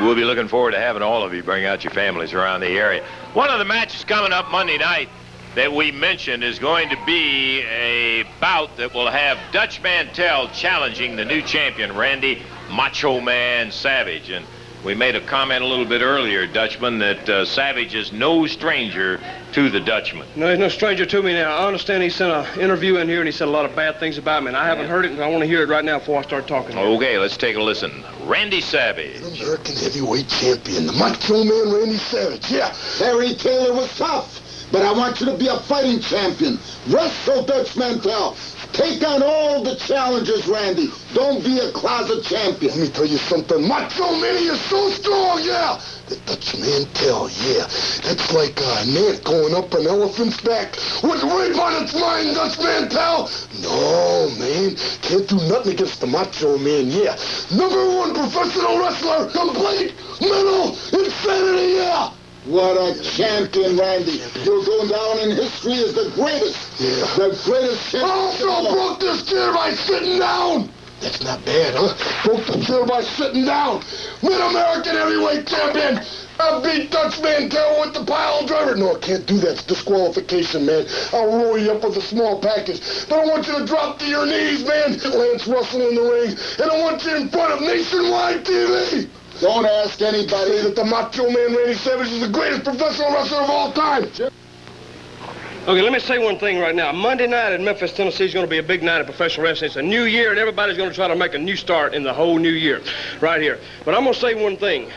we'll be looking forward to having all of you bring out your families around the area. One of the matches coming up Monday night that we mentioned is going to be a bout that will have Dutch Mantell challenging the new champion, Randy Macho Man Savage. And we made a comment a little bit earlier, Dutchman, that Savage is no stranger to the Dutchman. No, he's no stranger to me now. I understand he sent an interview in here and he said a lot of bad things about me, and I haven't heard it, and I want to hear it right now before I start talking. Okay, let's take a listen. Randy Savage. American heavyweight champion, the Macho Man Randy Savage. Yeah, Harry Taylor was tough, but I want you to be a fighting champion. Wrestle Dutch Mantell. Take on all the challengers, Randy. Don't be a closet champion. Let me tell you something. Macho Man is so strong, yeah. The Dutch Mantell, yeah. That's like an ant going up an elephant's back with rape on its mind, Dutch Mantell. No, man. Can't do nothing against the Macho Man, yeah. #1 professional wrestler. Complete mental insanity, yeah. What a champion, Randy. You're going down in history as the greatest. Yeah. The greatest champion. I also broke this chair by sitting down. That's not bad, huh? Broke the chair by sitting down. Mid-American heavyweight champion. I beat Dutch Mantell with the pile driver. No, I can't do that. It's disqualification, man. I'll roll you up with a small package. But I want you to drop to your knees, man. Lance Russell in the ring. And I want you in front of nationwide TV. Don't ask anybody that the Macho Man Randy Savage is the greatest professional wrestler of all time. Okay, let me say one thing right now. Monday night in Memphis, Tennessee is going to be a big night of professional wrestling. It's a new year, and everybody's going to try to make a new start in the whole new year right here. But I'm going to say one thing.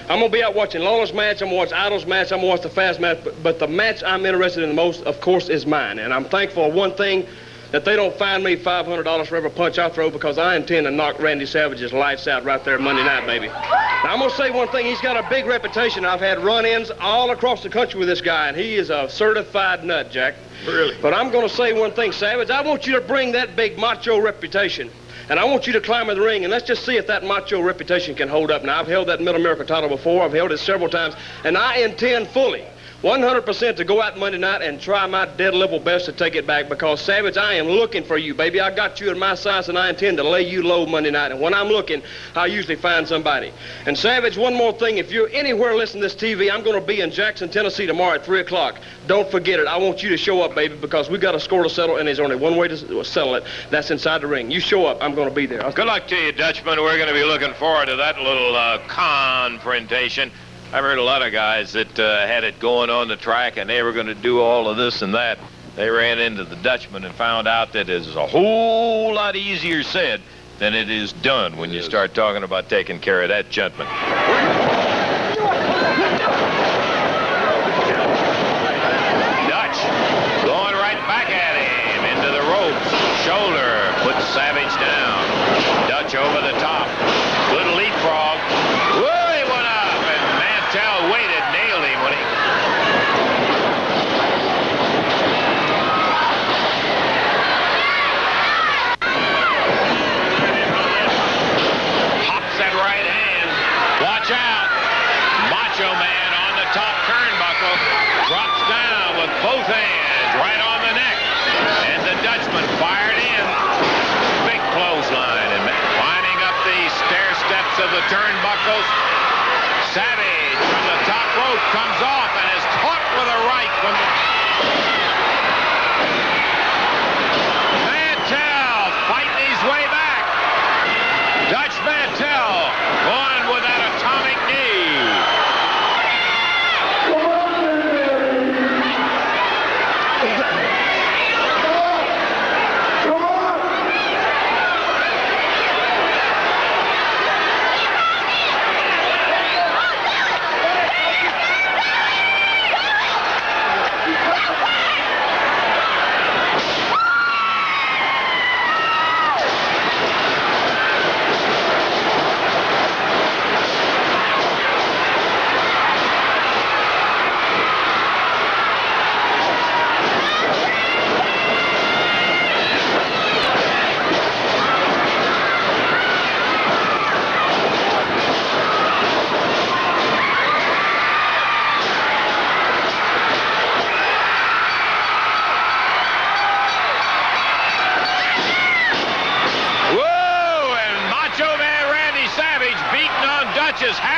I'm going to be out watching Lawler's match. I'm going to watch Idol's match. I'm going to watch the Fast match. But the match I'm interested in the most, of course, is mine. And I'm thankful for one thing, that they don't fine me $500 for every punch I throw, because I intend to knock Randy Savage's lights out right there Monday night, baby. Now, I'm going to say one thing. He's got a big reputation. I've had run-ins all across the country with this guy, and he is a certified nut, Jack. Really? But I'm going to say one thing, Savage. I want you to bring that big macho reputation, and I want you to climb in the ring, and let's just see if that macho reputation can hold up. Now, I've held that Mid-America title before. I've held it several times, and I intend fully, 100% to go out Monday night and try my dead level best to take it back, because, Savage, I am looking for you, baby. I got you in my sights, and I intend to lay you low Monday night. And when I'm looking, I usually find somebody. And, Savage, one more thing. If you're anywhere listening to this TV, I'm going to be in Jackson, Tennessee tomorrow at 3 o'clock. Don't forget it. I want you to show up, baby, because we've got a score to settle, and there's only one way to settle it. That's inside the ring. You show up, I'm going to be there. Good luck to you, Dutchman. We're going to be looking forward to that little confrontation. I've heard a lot of guys that had it going on the track, and they were going to do all of this and that. They ran into the Dutchman and found out that it's a whole lot easier said than it is done when you start talking about taking care of that gentleman. Dutch going right back at him into the ropes. Shoulder puts Savage down. Dutch over the top. Good leapfrog. Mantell waited, nailed him when he... Pops that right hand. Watch out. Macho Man on the top turnbuckle. Drops down with both hands right on the neck. And the Dutchman fired in. Big clothesline. And winding up the stair steps of the turnbuckles. Savage from the top rope comes off and is caught with a right from the... Mantell fighting his way back. Dutch Mantell going with that atomic knee.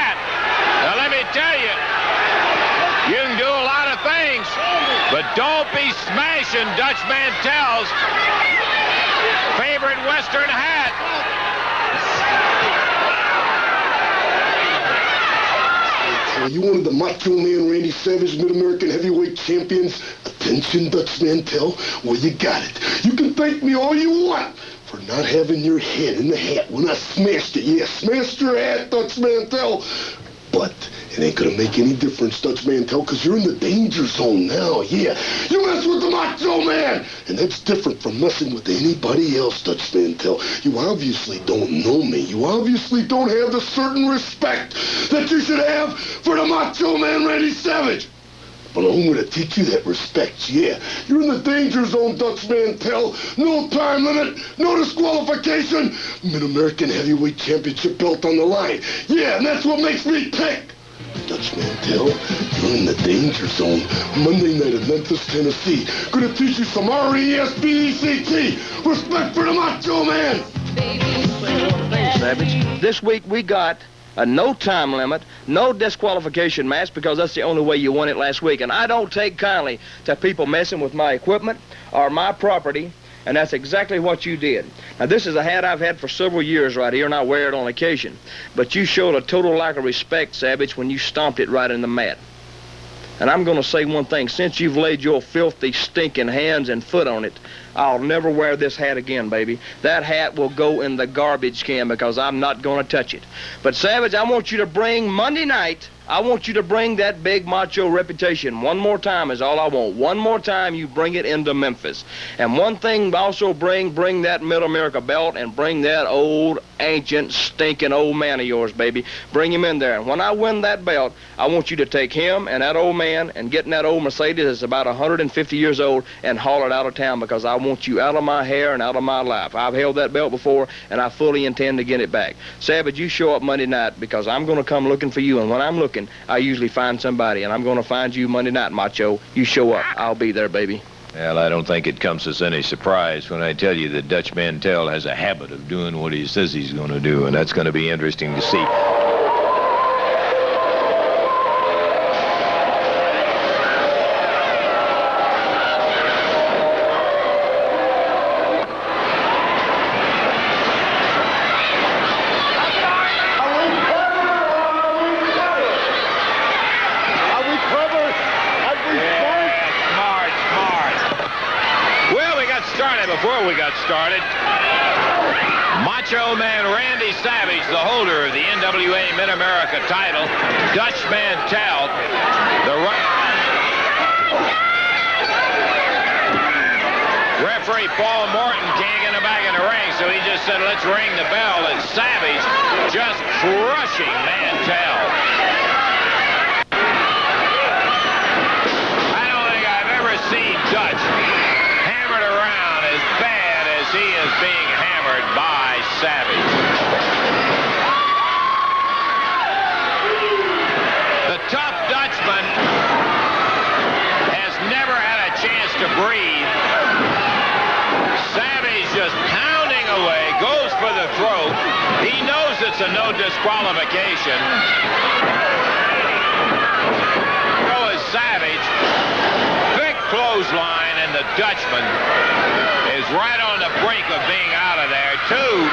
hat. Now, let me tell you, you can do a lot of things, but don't be smashing Dutch Mantell's favorite Western hat. You wanted the Macho Man Randy Savage Mid-American Heavyweight Champions? Attention, Dutch Mantell. Well, you got it. You can thank me all you want for not having your head in the hat when I smashed it. Yeah, smashed your hat, Dutch Mantell. But it ain't gonna make any difference, Dutch Mantell, because you're in the danger zone now, yeah. You mess with the Macho Man, and that's different from messing with anybody else, Dutch Mantell. You obviously don't know me. You obviously don't have the certain respect that you should have for the Macho Man Randy Savage. But I'm going to teach you that respect, yeah. You're in the danger zone, Dutch Mantell. No time limit, no disqualification. Mid-American Heavyweight Championship belt on the line. Yeah, and that's what makes me tick. Dutch Mantell, you're in the danger zone. Monday night in Memphis, Tennessee. Gonna teach you some R-E-S-P-E-C-T. Respect for the Macho Man. Savage, this week we got a no time limit, no disqualification match, because that's the only way you won it last week. And I don't take kindly to people messing with my equipment or my property, and that's exactly what you did. Now, this is a hat I've had for several years right here, and I wear it on occasion. But you showed a total lack of respect, Savage, when you stomped it right in the mat. And I'm going to say one thing. Since you've laid your filthy, stinking hands and foot on it, I'll never wear this hat again, baby. That hat will go in the garbage can because I'm not going to touch it. But, Savage, I want you to bring Monday night, I want you to bring that big macho reputation. One more time is all I want. One more time you bring it into Memphis. And one thing also bring that Mid-America belt and bring that old, ancient, stinking old man of yours, baby. Bring him in there. And when I win that belt, I want you to take him and that old man and get in that old Mercedes that's about 150 years old and haul it out of town, because I want you out of my hair and out of my life. I've held that belt before, and I fully intend to get it back. Savage, you show up Monday night, because I'm going to come looking for you, and when I'm looking, I usually find somebody, and I'm going to find you Monday night, Macho. You show up. I'll be there, baby. Well, I don't think it comes as any surprise when I tell you that Dutch Mantell has a habit of doing what he says he's going to do, and that's going to be interesting to see. Before we got started, Macho Man Randy Savage, the holder of the NWA Mid-America title, Dutch Mantell, referee Paul Morton can't get him back in the ring, so he just said, let's ring the bell, and Savage just crushing Mantell. I don't think I've ever seen Dutch hammered around as bad as he is being hammered by Savage. The tough Dutchman has never had a chance to breathe. Savage just pounding away, goes for the throat. He knows it's a no disqualification. So is Savage. Big clothesline, and the Dutchman is right on the brink of being out of there, too.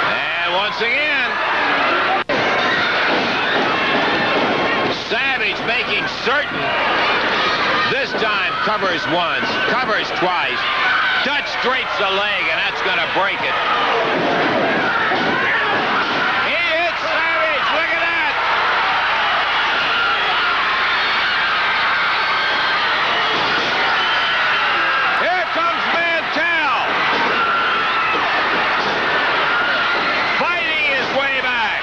And once again, Savage making certain this time covers once, covers twice. Dutch drapes the leg, and that's going to break it. He hits Savage. Look at that. Here comes Mantell. Fighting his way back.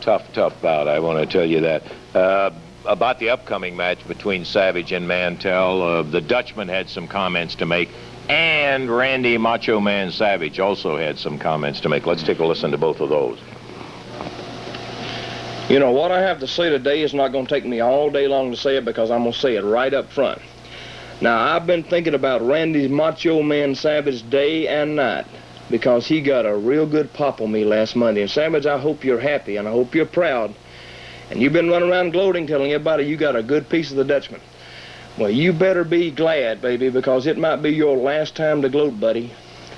tough bout, I want to tell you that. About the upcoming match between Savage and Mantell, the Dutchman had some comments to make, and Randy Macho Man Savage also had some comments to make. Let's take a listen to both of those. You know, what I have to say today is not going to take me all day long to say it, because I'm going to say it right up front. Now, I've been thinking about Randy Macho Man Savage day and night, because he got a real good pop on me last Monday. And Savage, I hope you're happy, and I hope you're proud. And you've been running around gloating, telling everybody you got a good piece of the Dutchman. Well, you better be glad, baby, because it might be your last time to gloat, buddy.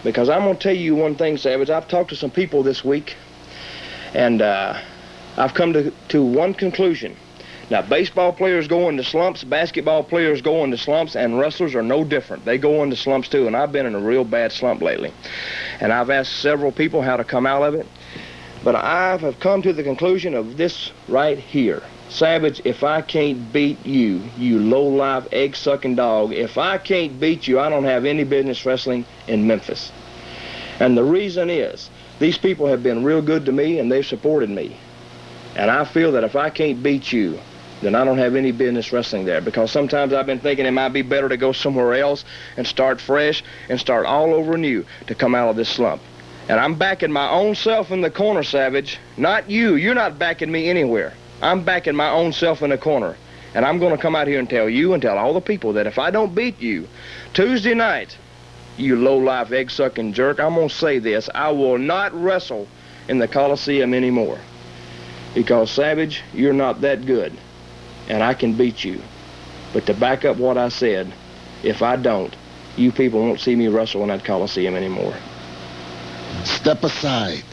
Because I'm going to tell you one thing, Savage. I've talked to some people this week, and I've come to one conclusion. Now, baseball players go into slumps, basketball players go into slumps, and wrestlers are no different. They go into slumps, too, and I've been in a real bad slump lately. And I've asked several people how to come out of it. But I have come to the conclusion of this right here. Savage, if I can't beat you, you low-life, egg-sucking dog, if I can't beat you, I don't have any business wrestling in Memphis. And the reason is, these people have been real good to me, and they've supported me. And I feel that if I can't beat you, then I don't have any business wrestling there. Because sometimes I've been thinking it might be better to go somewhere else and start fresh and start all over anew to come out of this slump. And I'm backing my own self in the corner, Savage. Not you. You're not backing me anywhere. I'm backing my own self in the corner. And I'm going to come out here and tell you and tell all the people that if I don't beat you Tuesday night, you low-life, egg-sucking jerk, I'm going to say this: I will not wrestle in the Coliseum anymore. Because, Savage, you're not that good. And I can beat you. But to back up what I said, if I don't, you people won't see me wrestle in that Coliseum anymore. Step aside.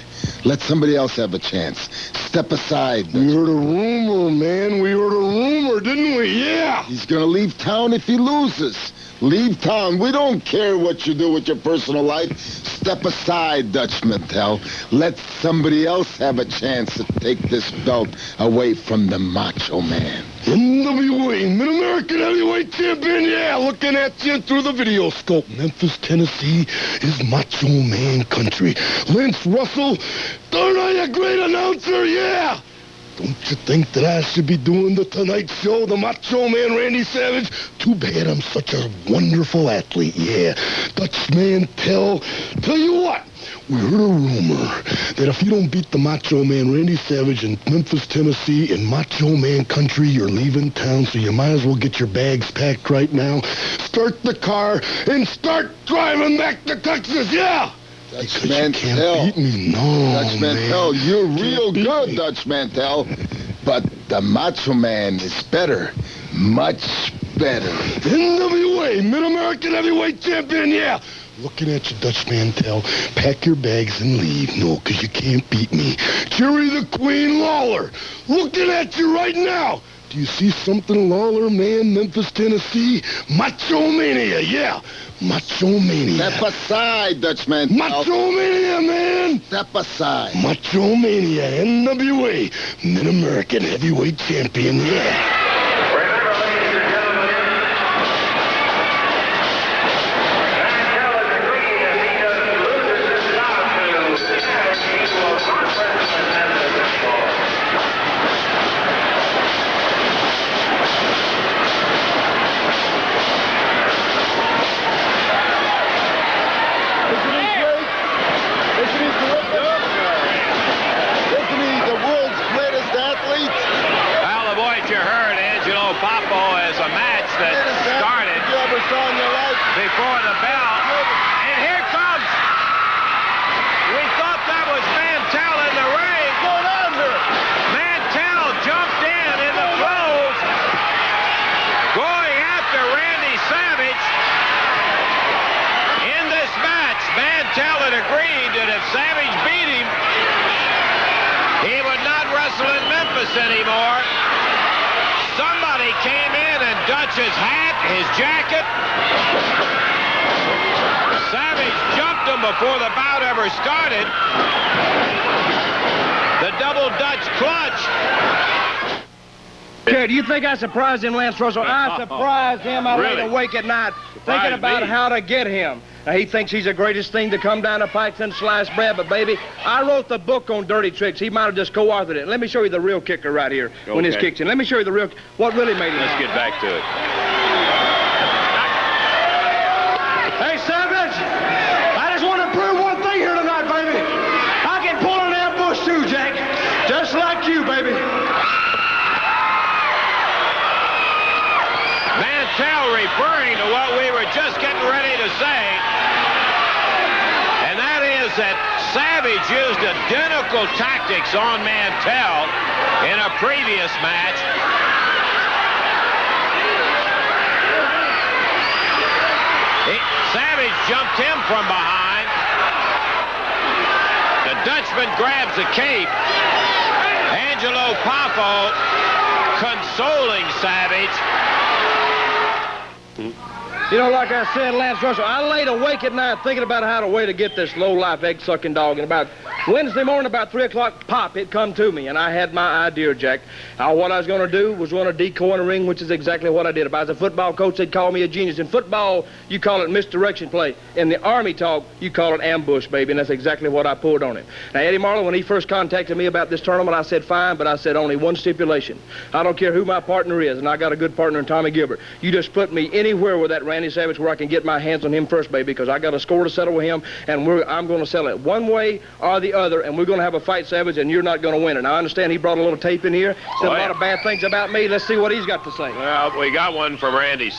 Let somebody else have a chance. Step aside. We heard a rumor, man. We heard a rumor, didn't we? Yeah. He's gonna leave town if he loses. Leave town. We don't care what you do with your personal life. Step aside, Dutch Mantell. Let somebody else have a chance to take this belt away from the Macho Man. NWA, Mid-American Heavyweight Champion, yeah, looking at you through the video scope. Memphis, Tennessee is Macho Man country. Lance Russell, aren't I a great announcer? Yeah. Don't you think that I should be doing the Tonight Show, the Macho Man Randy Savage? Too bad I'm such a wonderful athlete, yeah. Dutch Mantell, tell you what, we heard a rumor that if you don't beat the Macho Man Randy Savage in Memphis, Tennessee, in Macho Man country, you're leaving town, so you might as well get your bags packed right now, start the car, and start driving back to Texas, yeah! Dutch Mantell. Beat me. No, Dutch Mantell, you're real good, me. Dutch Mantell. But the Macho Man is better. Much better. NWA, Mid-American Heavyweight Champion, yeah. Looking at you, Dutch Mantell. Pack your bags and leave. No, because you can't beat me. Jerry the Queen Lawler. Looking at you right now. Do you see something, Lawler, man? Memphis, Tennessee. Macho Mania, yeah. Macho Mania. Step aside, Dutch Mantell. Macho Mania, man. Step aside. Macho Mania, NWA, Mid-American Heavyweight Champion, yeah. Before the bell, and here comes. We thought that was Mantell in the ring. Going under. Mantell jumped in the throes, going after Randy Savage. In this match, Mantell had agreed that if Savage beat him, he would not wrestle in Memphis anymore. Somebody came in and Dutch's hat, his jacket. Savage jumped him before the bout ever started. The double Dutch clutch. Okay, do you think I surprised him, Lance Russell? I surprised him. I Really? laid awake at night thinking Surprised about me. how to get him. Now, he thinks he's the greatest thing to come down the pike since sliced bread, but, baby, I wrote the book on dirty tricks. He might have just co-authored it. Let me show you the real kicker right here when his kicks in. Let me show you the real... What really made him... Let's get back to it. Hey, Savage! I just want to prove one thing here tonight, baby. I can pull an ambush too, Jack. Just like you, baby. Mantell referring to what we were just getting ready to say, and that is that Savage used identical tactics on Mantell in a previous match. Savage jumped him from behind. The Dutchman grabs the cape. Angelo Poffo consoling Savage. You know, like I said, Lance Russell, I laid awake at night thinking about how to way to get this low-life egg-sucking dog. And about Wednesday morning, about 3 o'clock, pop, it come to me. And I had my idea, Jack. What I was going to do was run a decoy in the ring, which is exactly what I did. If I was a football coach, they'd call me a genius. In football, you call it misdirection play. In the Army talk, you call it ambush, baby. And that's exactly what I pulled on him. Now, Eddie Marlowe, when he first contacted me about this tournament, I said, fine, but I said only one stipulation. I don't care who my partner is, and I got a good partner in Tommy Gilbert. You just put me anywhere with that Randy Savage where I can get my hands on him first, baby, because I got a score to settle with him, and I'm going to settle it one way or the other, and we're going to have a fight, Savage, and you're not going to win it. Now, I understand he brought a little tape in here, said a lot of bad things about me. Let's see what he's got to say. Well, we got one from Randy